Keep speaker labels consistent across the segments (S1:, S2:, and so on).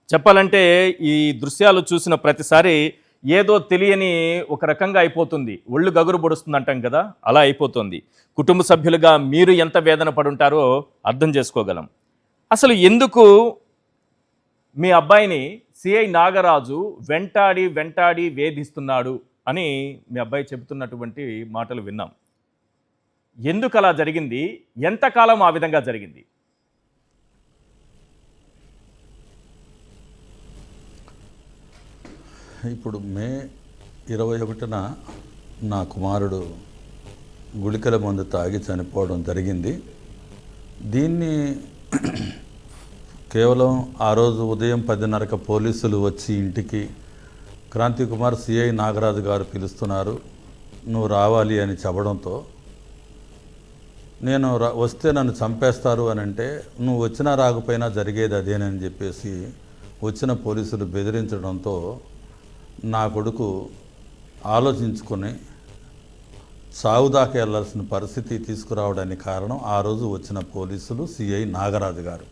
S1: చెప్పాలంటే ఈ దృశ్యాలు చూసిన ప్రతిసారి ఏదో తెలియని ఒక రకంగా అయిపోతుంది. ఒళ్ళు గగురు పొడుస్తుంది అంటాం కదా! అలా అయిపోతుంది. కుటుంబ సభ్యులుగా మీరు ఎంత వేదన పడుంటారో అర్థం చేసుకోగలం. అసలు ఎందుకు మీ అబ్బాయిని సిఐ నాగరాజు వెంటాడి వెంటాడి వేధిస్తున్నాడు అని మీ అబ్బాయి చెబుతున్నటువంటి మాటలు విన్నాం. ఎందుకు అలా జరిగింది? ఎంతకాలం ఆ విధంగా జరిగింది?
S2: ఇప్పుడు మే 21న నా కుమారుడు గుళికల మందు తాగి చనిపోవడం జరిగింది. దీన్ని కేవలం ఆ రోజు ఉదయం 10:30కి పోలీసులు వచ్చి ఇంటికి క్రాంతి కుమార్ సిఐ నాగరాజు గారు పిలుస్తున్నారు, నువ్వు రావాలి అని చెప్పడంతో నేను వస్తే నన్ను చంపేస్తారు అని అంటే, నువ్వు వచ్చినా రాకపోయినా జరిగేది అదేనని చెప్పేసి వచ్చిన పోలీసులు బెదిరించడంతో నా కొడుకు ఆలోచించుకొని సావుదాకా వెళ్లాల్సిన పరిస్థితి తీసుకురావడానికి కారణం ఆ రోజు వచ్చిన పోలీసులు సిఐ నాగరాజు గారు.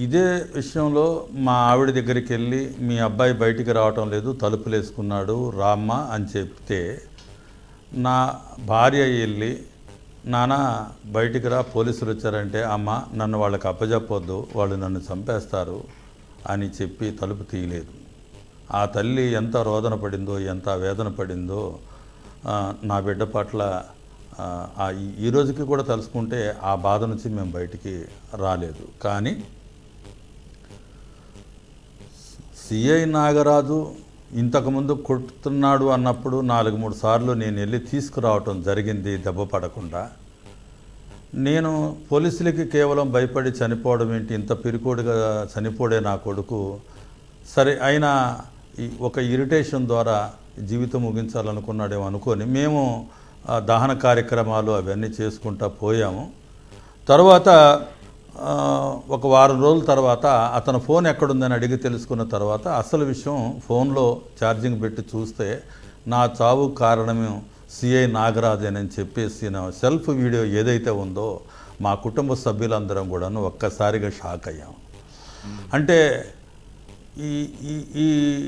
S2: ఇదే విషయంలో మా ఆవిడ దగ్గరికి వెళ్ళి మీ అబ్బాయి బయటికి రావటం లేదు, తలుపులు వేసుకున్నాడు రామ్మ అని చెప్తే నా భార్య వెళ్ళి నాన్న బయటికి రా పోలీసులు వచ్చారంటే, అమ్మ నన్ను వాళ్ళకి అప్పజెప్పొద్దు, వాళ్ళు నన్ను చంపేస్తారు అని చెప్పి తలుపు తీయలేదు. ఆ తల్లి ఎంత రోదన పడిందో, ఎంత వేదన పడిందో నా బిడ్డ పట్ల ఈ రోజుకి కూడా తలుచుకుంటే ఆ బాధ నుంచి మేము బయటికి రాలేదు. కానీ సిఐ నాగరాజు ఇంతకుముందు కొడుతున్నాడు అన్నప్పుడు 4-3 సార్లు నేను వెళ్ళి తీసుకురావటం జరిగింది దెబ్బ పడకుండా. నేను పోలీసులకి కేవలం భయపడి చనిపోవడం ఏంటి, ఇంత పిరికోడిగా చనిపోడే నా కొడుకు సరే అయినా ఒక ఇరిటేషన్ ద్వారా జీవితం ముగించాలనుకున్నాడేమో అనుకొని మేము దహన కార్యక్రమాలు అవన్నీ చేసుకుంటా పోయాము. తర్వాత ఒక వారం రోజుల తర్వాత అతను ఫోన్ ఎక్కడుందని అడిగి తెలుసుకున్న తర్వాత అసలు విషయం ఫోన్లో ఛార్జింగ్ పెట్టి చూస్తే నా చావు కారణమే సిఐ నాగరాజేనని చెప్పేసి నా సెల్ఫ్ వీడియో ఏదైతే ఉందో మా కుటుంబ సభ్యులందరం కూడాను ఒక్కసారిగా షాక్ అయ్యాం. అంటే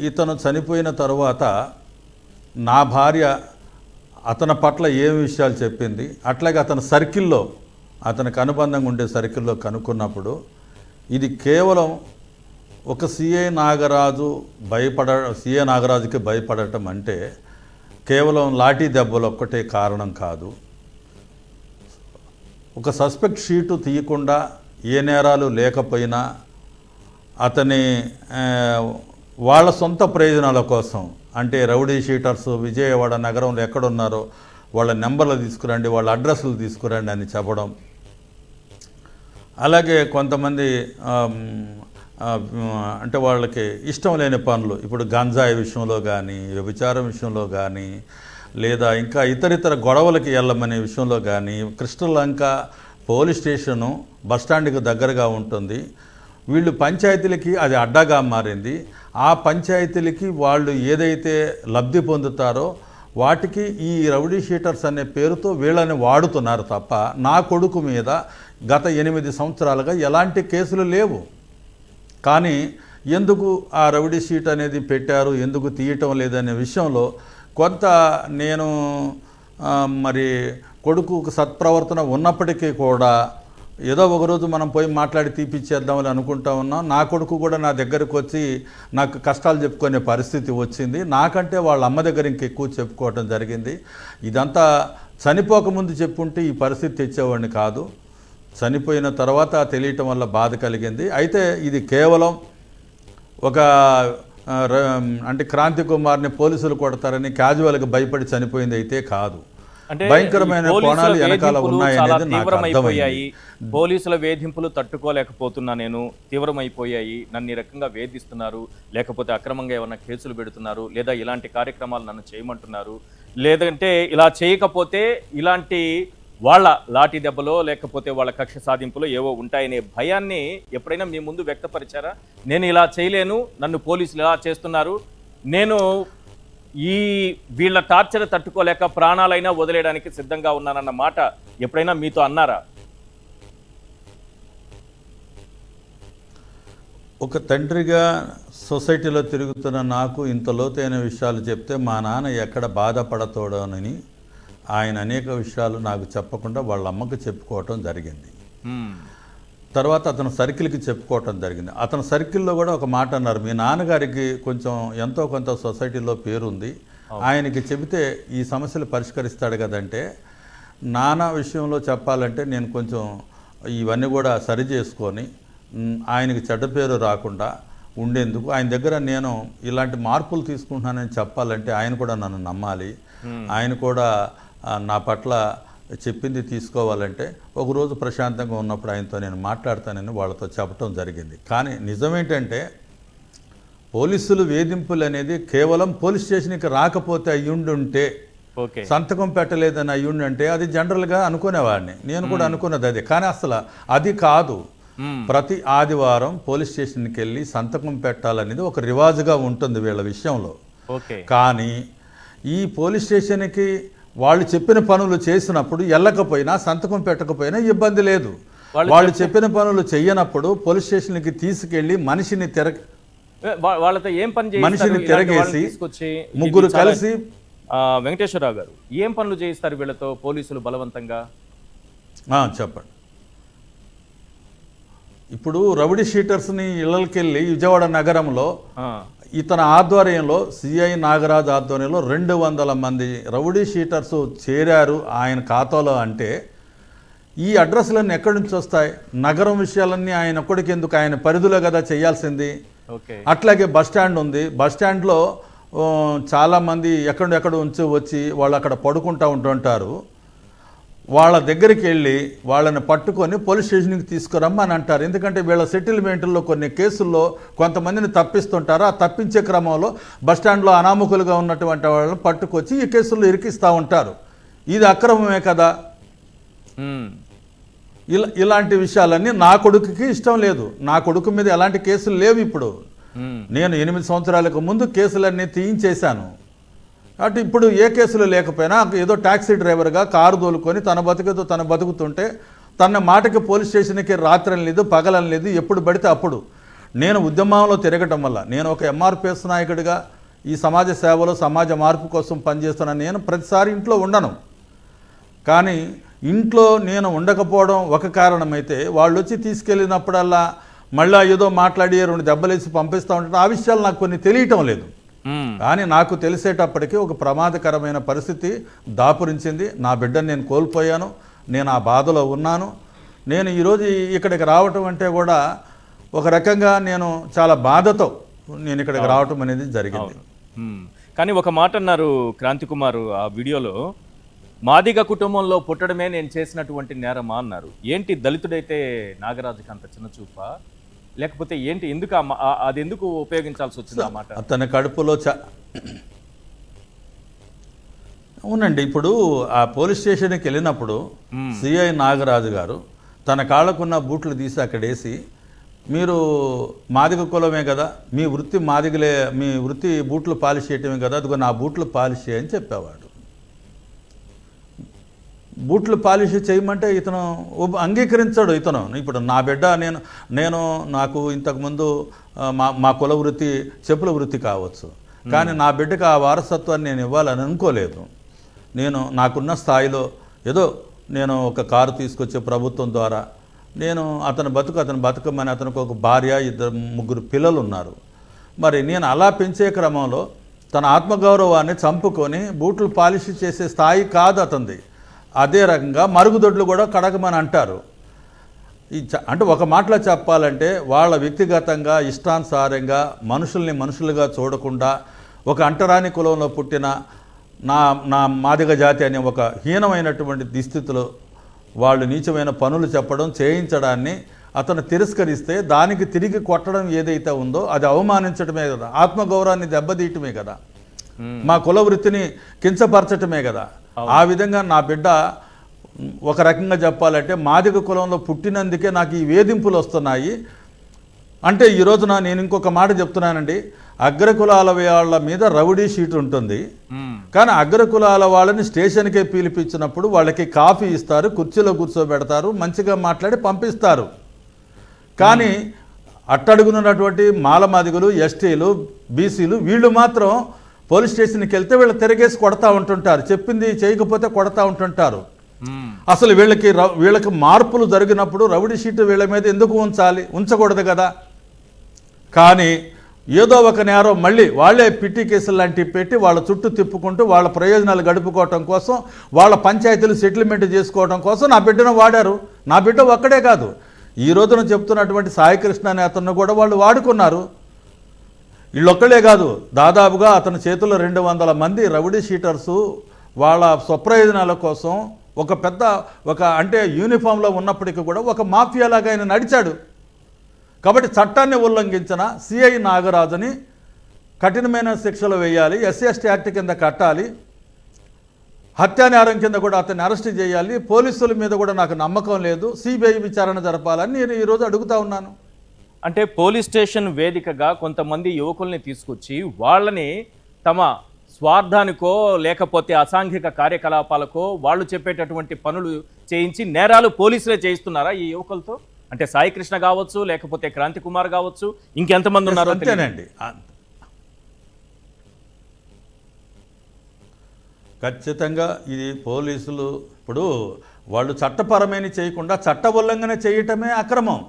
S2: ఇతను చనిపోయిన తర్వాత నా భార్య అతని పట్ల ఏం విషయాలు చెప్పింది, అట్లాగే అతని సర్కిల్లో అతనికి అనుబంధంగా ఉండే సర్కిల్లో కనుక్కున్నప్పుడు ఇది కేవలం ఒక సిఐ నాగరాజుకి భయపడటం అంటే కేవలం లాఠీ దెబ్బలు ఒక్కటే కారణం కాదు. ఒక సస్పెక్ట్ షీటు తీయకుండా ఏ నేరాలు లేకపోయినా అతని వాళ్ళ సొంత ప్రయోజనాల కోసం, అంటే రౌడీ షీటర్స్ విజయవాడ నగరంలో ఎక్కడున్నారో వాళ్ళ నెంబర్లు తీసుకురండి, వాళ్ళ అడ్రస్లు తీసుకురండి అని చెప్పడం. అలాగే కొంతమంది అంటే వాళ్ళకి ఇష్టం లేని పనులు, ఇప్పుడు గంజాయి విషయంలో కానీ, వ్యభిచారం విషయంలో కానీ, లేదా ఇంకా ఇతరితర గొడవలకి వెళ్ళమనే విషయంలో కానీ, కృష్ణలంక పోలీస్ స్టేషను బస్టాండ్కి దగ్గరగా ఉంటుంది. వీళ్ళు పంచాయతీలకి అది అడ్డాగా మారింది. ఆ పంచాయతీలకి వాళ్ళు ఏదైతే లబ్ధి పొందుతారో వాటికి ఈ రౌడీ షీటర్స్ అనే పేరుతో వీళ్ళని వాడుతున్నారు తప్ప నా కొడుకు మీద గత 8 సంవత్సరాలుగా ఎలాంటి కేసులు లేవు. కానీ ఎందుకు ఆ రౌడీ షీట్ అనేది పెట్టారు, ఎందుకు తీయటం లేదనే విషయంలో కొంత నేను మరి కొడుకు సత్ప్రవర్తన ఉన్నప్పటికీ కూడా ఏదో ఒకరోజు మనం పోయి మాట్లాడి తీపిచ్చేద్దామని అనుకుంటా ఉన్నాం. నా కొడుకు కూడా నా దగ్గరకు వచ్చి నాకు కష్టాలు చెప్పుకునే పరిస్థితి వచ్చింది. నాకంటే వాళ్ళ అమ్మ దగ్గర ఇంకెక్కువ చెప్పుకోవటం జరిగింది. ఇదంతా చనిపోకముందు చెప్పుంటే ఈ పరిస్థితి తెచ్చేవాడిని కాదు. చనిపోయిన తర్వాత తెలియటం వల్ల బాధ కలిగింది. అయితే ఇది కేవలం ఒక అంటే క్రాంతి కుమార్ని పోలీసులు కొడతారని క్యాజువల్గా భయపడి చనిపోయింది అయితే కాదు. భయంకరమైన కోణాలు వెనకాల ఉన్నాయనేది నాకు అర్థమైపోయాయి.
S1: పోలీసుల వేధింపులు తట్టుకోలేకపోతున్నా, నేను తీవ్రమైపోయాయి, నన్ను ఈ రకంగా వేధిస్తున్నారు, లేకపోతే అక్రమంగా ఏమన్నా కేసులు పెడుతున్నారు, లేదా ఇలాంటి కార్యక్రమాలు నన్ను చేయమంటున్నారు, లేదంటే ఇలా చేయకపోతే ఇలాంటి వాళ్ళ లాఠీ దెబ్బలో లేకపోతే వాళ్ళ కక్ష సాధింపులో ఏవో ఉంటాయనే భయాన్ని ఎప్పుడైనా మీ ముందు వ్యక్తపరిచారా? నేను ఇలా చేయలేను, నన్ను పోలీసులు ఇలా చేస్తున్నారు, నేను వీళ్ళ టార్చర్ తట్టుకోలేక ప్రాణాలైనా వదిలేయడానికి సిద్ధంగా ఉన్నానన్న మాట ఎప్పుడైనా మీతో అన్నారా?
S2: ఒక తండ్రిగా సొసైటీలో తిరుగుతున్న నాకు ఇంత లోతైన విషయాలు చెప్తే మా నాన్న ఎక్కడ బాధపడతాడోనని ఆయన అనేక విషయాలు నాకు చెప్పకుండా వాళ్ళ అమ్మకు చెప్పుకోవటం జరిగింది. తర్వాత అతను సర్కిల్కి చెప్పుకోవటం జరిగింది. అతని సర్కిల్లో కూడా ఒక మాట అన్నారు, మీ నాన్నగారికి కొంచెం ఎంతో కొంత సొసైటీలో పేరుంది, ఆయనకి చెబితే ఈ సమస్యలు పరిష్కరిస్తాడు కదంటే, నాన్న విషయంలో చెప్పాలంటే నేను కొంచెం ఇవన్నీ కూడా సరి చేసుకొని ఆయనకి చెడ్డ పేరు రాకుండా ఉండేందుకు ఆయన దగ్గర నేను ఇలాంటి మార్పులు తీసుకుంటున్నానని చెప్పాలంటే ఆయన కూడా నన్ను నమ్మాలి, ఆయన కూడా నా పట్ల చెప్పింది తీసుకోవాలంటే ఒకరోజు ప్రశాంతంగా ఉన్నప్పుడు ఆయనతో నేను మాట్లాడతానని వాళ్ళతో చెప్పడం జరిగింది. కానీ నిజమేంటంటే పోలీసులు వేధింపులు అనేది కేవలం పోలీస్ స్టేషన్కి రాకపోతే అయ్యుండుంటే, సంతకం పెట్టలేదని అయ్యుండంటే అది జనరల్గా అనుకునేవాడిని, నేను కూడా అనుకున్నది అదే. కానీ అసలు అది కాదు, ప్రతి ఆదివారం పోలీస్ స్టేషన్కి వెళ్ళి సంతకం పెట్టాలనేది ఒక రివాజుగా ఉంటుంది వీళ్ళ విషయంలో. కానీ ఈ పోలీస్ స్టేషన్కి వాళ్ళు చెప్పిన పనులు చేసినప్పుడు వెళ్ళకపోయినా సంతకం పెట్టకపోయినా ఇబ్బంది లేదు. వాళ్ళు చెప్పిన పనులు చెయ్యనప్పుడు పోలీస్ స్టేషన్కి తీసుకెళ్లి మనిషిని తిరగేసి ముగ్గురు కలిసి
S1: వెంకటేశ్వరరావు గారు ఏం పనులు చేయిస్తారు వీళ్ళతో పోలీసులు బలవంతంగా?
S2: చెప్పండి. ఇప్పుడు రౌడీ షీటర్స్ని ఇళ్ళకెళ్ళి విజయవాడ నగరంలో ఇతని ఆధ్వర్యంలో సిఐ నాగరాజ్ ఆధ్వర్యంలో 200 మంది రౌడీ షీటర్స్ చేరారు ఆయన ఖాతాలో. అంటే ఈ అడ్రస్లన్నీ ఎక్కడి నుంచి వస్తాయి? నగరం విషయాలన్నీ ఆయన ఒక్కడికి ఎందుకు, ఆయన పరిధిలో కదా చేయాల్సింది. అట్లాగే బస్టాండ్ ఉంది, బస్టాండ్లో చాలామంది ఎక్కడెక్కడ వచ్చి వాళ్ళు అక్కడ పడుకుంటూ ఉంటుంటారు. వాళ్ళ దగ్గరికి వెళ్ళి వాళ్ళని పట్టుకొని పోలీస్ స్టేషన్కి తీసుకురమ్మని అంటారు. ఎందుకంటే వీళ్ళ సెటిల్మెంట్లో కొన్ని కేసుల్లో కొంతమందిని తప్పిస్తుంటారు. ఆ తప్పించే క్రమంలో బస్టాండ్లో అనామకులుగా ఉన్నటువంటి వాళ్ళని పట్టుకొచ్చి ఈ కేసుల్లో ఇరికిస్తూ ఉంటారు. ఇది అక్రమమే కదా. ఇలాంటి విషయాలన్నీ నా కొడుకుకి ఇష్టం లేదు. నా కొడుకు మీద ఎలాంటి కేసులు లేవు. ఇప్పుడు నేను 8 సంవత్సరాలకు ముందు కేసులన్నీ తీయించేశాను. అటు ఇప్పుడు ఏ కేసులు లేకపోయినా ఏదో ట్యాక్సీ డ్రైవర్గా కారు తోలుకొని తన బతుకుతో తను బతుకుతుంటే తన మాటకి పోలీస్ స్టేషన్కి రాత్రని లేదు పగలని లేదు, ఎప్పుడు పడితే అప్పుడు. నేను ఉద్యమంలో తిరగటం వల్ల నేను ఒక ఎంఆర్పిఎస్ నాయకుడిగా ఈ సమాజ సేవలో సమాజ మార్పు కోసం పనిచేస్తున్నా. నేను ప్రతిసారి ఇంట్లో ఉండను, కానీ ఇంట్లో నేను ఉండకపోవడం ఒక కారణమైతే వాళ్ళు వచ్చి తీసుకెళ్ళినప్పుడల్లా మళ్ళీ ఏదో మాట్లాడి 2 దెబ్బలేసి పంపిస్తూ ఉంటారు. ఆ విషయాలు నాకు కొన్ని తెలియటం లేదు. కానీ నాకు తెలిసేటప్పటికీ ఒక ప్రమాదకరమైన పరిస్థితి దాపురించింది. నా బిడ్డను నేను కోల్పోయాను, నేను ఆ బాధలో ఉన్నాను. నేను ఈరోజు ఇక్కడికి రావటం అంటే కూడా ఒక రకంగా నేను చాలా బాధతో నేను ఇక్కడికి రావటం అనేది జరిగింది.
S1: కానీ ఒక మాట అన్నారు క్రాంతి కుమార్ ఆ వీడియోలో, మాదిగ కుటుంబంలో పుట్టడమే నేను చేసినటువంటి నేరమా అన్నారు. ఏంటి దళితుడైతే నాగరాజుకి అంత చిన్న చూపా, లేకపోతే ఏంటి, ఎందుకు అది ఎందుకు ఉపయోగించాల్సి వచ్చింది ఆ మాట?
S2: అతని కడుపులో అవునండి. ఇప్పుడు ఆ పోలీస్ స్టేషన్కి వెళ్ళినప్పుడు సిఐ నాగరాజు గారు తన కాళ్ళకున్న బూట్లు తీసి అక్కడేసి, మీరు మాదిగ కులమే కదా, మీ వృత్తి మాదిగలే, మీ వృత్తి బూట్లు పాలిష్ చేయటమే కదా, అదిగో నా బూట్లు పాలిష్ చేయని చెప్పేవాడు. బూట్లు పాలిష్ చేయమంటే ఇతను అంగీకరించాడు. ఇతను ఇప్పుడు నా బిడ్డ నేను నాకు ఇంతకుముందు మా కుల వృత్తి చెప్పుల వృత్తి కావచ్చు, కానీ నా బిడ్డకు ఆ వారసత్వాన్ని నేను ఇవ్వాలని అనుకోలేదు. నేను నాకున్న స్థాయిలో ఏదో నేను ఒక కారు తీసుకొచ్చే ప్రభుత్వం ద్వారా నేను అతను బతుకమని, అతనికి ఒక భార్య 2-3 పిల్లలు ఉన్నారు. మరి నేను అలా పెంచే క్రమంలో తన ఆత్మగౌరవాన్ని చంపుకొని బూట్లు పాలిష్ చేసే స్థాయి కాదు అతనిది. అదే రకంగా మరుగుదొడ్లు కూడా కడగమని అంటారు. అంటే ఒక మాటలో చెప్పాలంటే వాళ్ళ వ్యక్తిగతంగా ఇష్టానుసారంగా మనుషుల్ని మనుషులుగా చూడకుండా ఒక అంటరాని కులంలో పుట్టిన నా మాదిగ జాతి అనే ఒక హీనమైనటువంటి దుస్థితిలో వాళ్ళు నీచమైన పనులు చెప్పడం చేయించడాన్ని అతను తిరస్కరిస్తే దానికి తిరిగి కొట్టడం ఏదైతే ఉందో అది అవమానించడమే కదా, ఆత్మగౌరవాన్ని దెబ్బతీయటమే కదా, మా కుల వృత్తిని కించపరచటమే కదా. ఆ విధంగా నా బిడ్డ ఒక రకంగా చెప్పాలంటే మాదిగ కులంలో పుట్టినందుకే నాకు ఈ వేధింపులు వస్తున్నాయి. అంటే ఈ రోజున నేను ఇంకొక మాట చెప్తున్నానండి, అగ్రకులాల వాళ్ళ మీద రౌడీ షీట్ ఉంటుంది, కానీ అగ్రకులాల వాళ్ళని స్టేషన్కే పిలిపించినప్పుడు వాళ్ళకి కాఫీ ఇస్తారు, కుర్చీలో కూర్చోబెడతారు, మంచిగా మాట్లాడి పంపిస్తారు. కానీ అట్టడుగునున్నటువంటి మాలమాదిగులు, ఎస్టీలు, బీసీలు వీళ్ళు మాత్రం పోలీస్ స్టేషన్కి వెళ్తే వీళ్ళు తిరగేసి కొడతా ఉంటుంటారు, చెప్పింది చేయకపోతే కొడతా ఉంటుంటారు. అసలు వీళ్ళకి మార్పులు జరిగినప్పుడు రౌడీ షీటు వీళ్ళ మీద ఎందుకు ఉంచాలి? ఉంచకూడదు కదా. కానీ ఏదో ఒక నేరం మళ్ళీ వాళ్ళే పిట్టి కేసులు లాంటివి పెట్టి వాళ్ళ చుట్టూ తిప్పుకుంటూ వాళ్ళ ప్రయోజనాలు గడుపుకోవటం కోసం, వాళ్ళ పంచాయతీలు సెటిల్మెంట్ చేసుకోవడం కోసం నా బిడ్డను వాడారు. నా బిడ్డ ఒక్కడే కాదు, ఈ రోజున చెప్తున్నటువంటి సాయికృష్ణ అనే అతను కూడా వాళ్ళు వాడుకున్నారు. వీళ్ళొక్కడే కాదు, దాదాపుగా అతని చేతుల్లో 200 మంది రౌడీ షీటర్సు వాళ్ళ స్వప్రయోజనాల కోసం ఒక అంటే యూనిఫామ్లో ఉన్నప్పటికీ కూడా ఒక మాఫియాలాగా ఆయన నడిచాడు. కాబట్టి చట్టాన్ని ఉల్లంఘించిన సిఐ నాగరాజుని కఠినమైన శిక్షలు వేయాలి, SC/ST యాక్ట్ కింద కట్టాలి, హత్యానేరం కింద కూడా అతన్ని అరెస్ట్ చేయాలి. పోలీసుల మీద కూడా నాకు నమ్మకం లేదు, సిబిఐ విచారణ జరపాలని నేను ఈరోజు అడుగుతా ఉన్నాను.
S1: అంటే పోలీస్ స్టేషన్ వేదికగా కొంతమంది యువకుల్ని తీసుకొచ్చి వాళ్ళని తమ స్వార్థానికో లేకపోతే అసాంఘిక కార్యకలాపాలకో వాళ్ళు చెప్పేటటువంటి పనులు చేయించి నేరాలు పోలీసులే చేయిస్తున్నారా ఈ యువకులతో? అంటే సాయికృష్ణ కావచ్చు, లేకపోతే క్రాంతి కుమార్ కావచ్చు, ఇంకెంతమంది ఉన్నారో
S2: అంతేనండి. ఖచ్చితంగా ఇది పోలీసులు ఇప్పుడు వాళ్ళు చట్టపరమైన చేయకుండా చట్ట ఉల్లంఘన చేయటమే అక్రమం.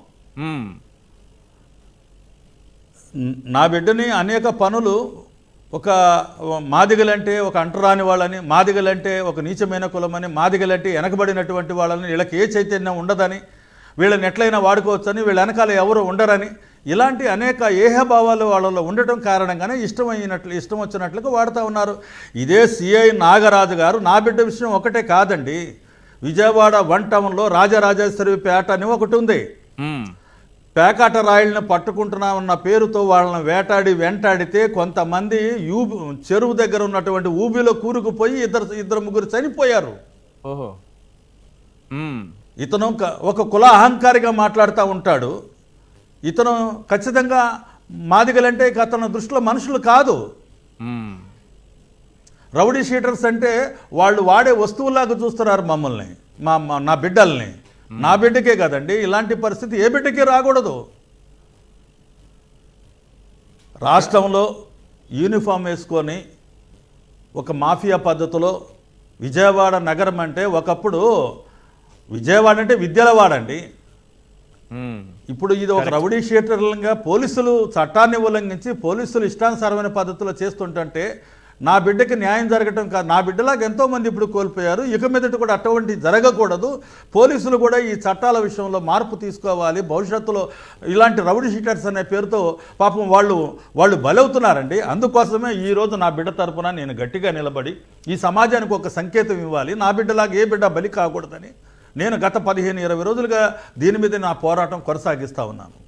S2: నా బిడ్డని అనేక పనులు ఒక మాదిగలంటే ఒక అంటరాని వాళ్ళని, మాదిగలంటే ఒక నీచమైన కులమని, మాదిగలంటే వెనకబడినటువంటి వాళ్ళని, వీళ్ళకి ఏ చైతన్యం ఉండదని, వీళ్ళని ఎట్లయినా వాడుకోవచ్చని, వీళ్ళ వెనకాల ఎవరు ఉండరని, ఇలాంటి అనేక ఏహభావాలు వాళ్ళలో ఉండటం కారణంగానే ఇష్టం వచ్చినట్లుగా వాడుతూ ఉన్నారు. ఇదే సిఐ నాగరాజు గారు నా బిడ్డ విషయం ఒకటే కాదండి, విజయవాడ 1 టౌన్లో రాజరాజేశ్వరి పేట అని ఒకటి ఉంది. పేకాట రాయిల్ని పట్టుకుంటున్నామన్న పేరుతో వాళ్ళని వెంటాడితే కొంతమంది చెరువు దగ్గర ఉన్నటువంటి ఊబిలో కూరుకుపోయి ఇద్దరు ముగ్గురు చనిపోయారు.
S1: ఓహో.
S2: ఇతను ఒక కుల అహంకారిగా మాట్లాడుతూ ఉంటాడు. ఇతను ఖచ్చితంగా మాదిగలంటే అతని దృష్టిలో మనుషులు కాదు. రౌడీ షీటర్స్ అంటే వాళ్ళు వాడే వస్తువులాగా చూస్తున్నారు మమ్మల్ని, నా బిడ్డల్ని. నా బిడ్డకే కదండి, ఇలాంటి పరిస్థితి ఏ బిడ్డకి రాకూడదు. రాష్ట్రంలో యూనిఫామ్ వేసుకొని ఒక మాఫియా పద్ధతిలో విజయవాడ నగరం అంటే ఒకప్పుడు విజయవాడ అంటే విద్యలవాడండి. ఇప్పుడు ఇది ఒక రౌడీ షీటర్లుగా పోలీసులు చట్టాన్ని ఉల్లంఘించి పోలీసులు ఇష్టానుసారమైన పద్ధతిలో చేస్తుంటే నా బిడ్డకి న్యాయం జరగటం కాదు. నా బిడ్డలాగా ఎంతోమంది ఇప్పుడు కోల్పోయారు. ఇక మీదట కూడా అటువంటి జరగకూడదు. పోలీసులు కూడా ఈ చట్టాల విషయంలో మార్పు తీసుకోవాలి. భవిష్యత్తులో ఇలాంటి రౌడీ షీటర్స్ అనే పేరుతో పాపం వాళ్ళు బలవుతున్నారండి. అందుకోసమే ఈరోజు నా బిడ్డ తరపున నేను గట్టిగా నిలబడి ఈ సమాజానికి ఒక సంకేతం ఇవ్వాలి, నా బిడ్డలాగా ఏ బిడ్డ బలి కాకూడదని నేను గత 15-20 రోజులుగా దీని మీద నా పోరాటం కొనసాగిస్తూ ఉన్నాను.